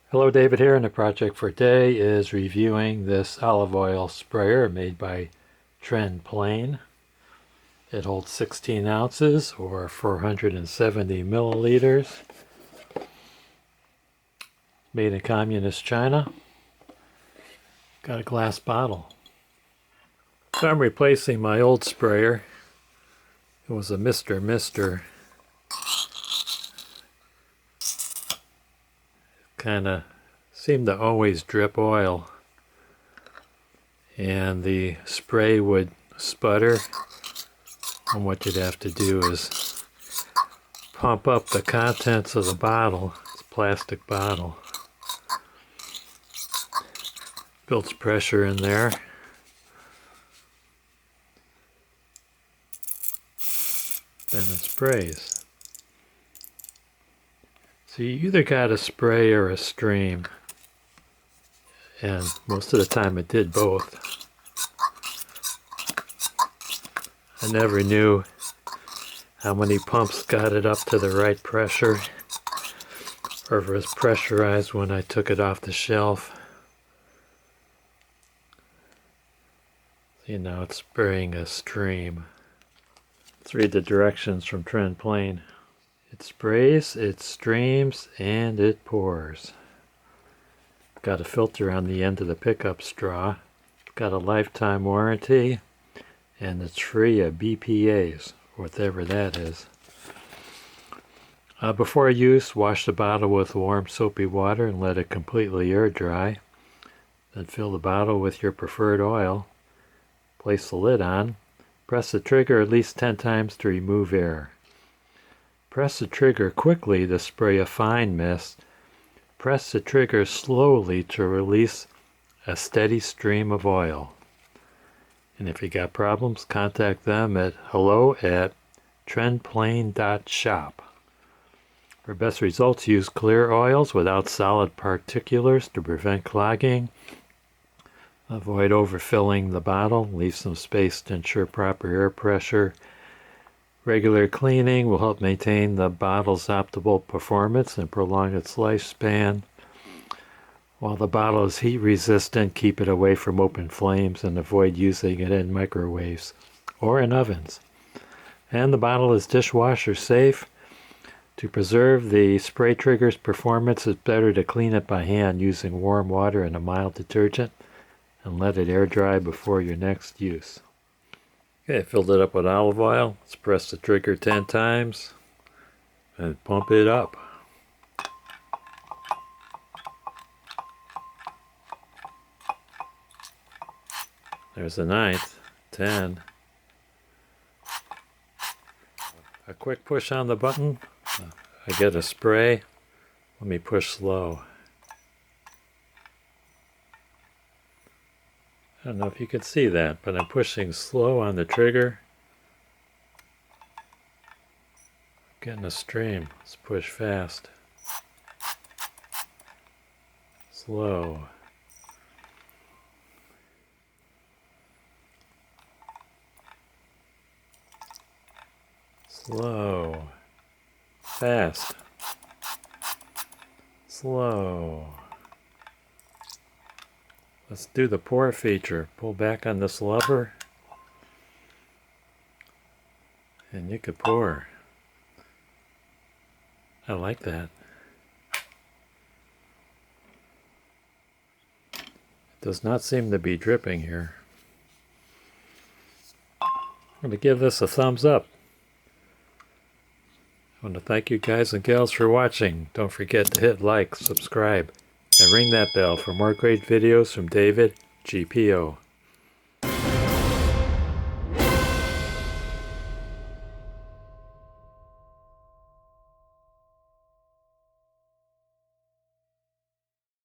Hello, David here, and the project for today is reviewing this olive oil sprayer made by TrendPlain. It holds 16 ounces or 470 milliliters. Made in communist China. Got a glass bottle. So I'm replacing my old sprayer. It was a Mr. Kind of seemed to always drip oil, and the spray would sputter, and what you'd have to do is pump up the contents of the bottle. It's a plastic bottle. Builds pressure in there. Then it sprays. So you either got a spray or a stream, and most of the time it did both. I never knew how many pumps got it up to the right pressure, or if it was pressurized when I took it off the shelf. See, now it's spraying a stream. Let's read the directions from TrendPlain. It sprays, it streams, and it pours. Got a filter on the end of the pickup straw. Got a lifetime warranty, and it's free of BPAs, whatever that is. Before use, wash the bottle with warm soapy water and let it completely air dry. Then fill the bottle with your preferred oil. Place the lid on. Press the trigger at least 10 times to remove air. Press the trigger quickly to spray a fine mist. Press the trigger slowly to release a steady stream of oil. And if you got problems, contact them at hello@trendplain.shop. For best results, use clear oils without solid particulars to prevent clogging. Avoid overfilling the bottle. Leave some space to ensure proper air pressure. Regular cleaning will help maintain the bottle's optimal performance and prolong its lifespan. While the bottle is heat resistant, keep it away from open flames and avoid using it in microwaves or in ovens. And the bottle is dishwasher safe. To preserve the spray trigger's performance, it's better to clean it by hand using warm water and a mild detergent and let it air dry before your next use. Okay, filled it up with olive oil. Let's press the trigger 10 times and pump it up. There's the 9th, 10. A quick push on the button. I get a spray. Let me push slow. I don't know if you can see that, but I'm pushing slow on the trigger. Getting a stream. Let's push fast. Slow. Slow. Fast. Slow. Let's do the pour feature. Pull back on this lever, and you could pour. I like that. It does not seem to be dripping here. I'm going to give this a thumbs up. I want to thank you guys and gals for watching. Don't forget to hit like, subscribe, and ring that bell for more great videos from David GPO.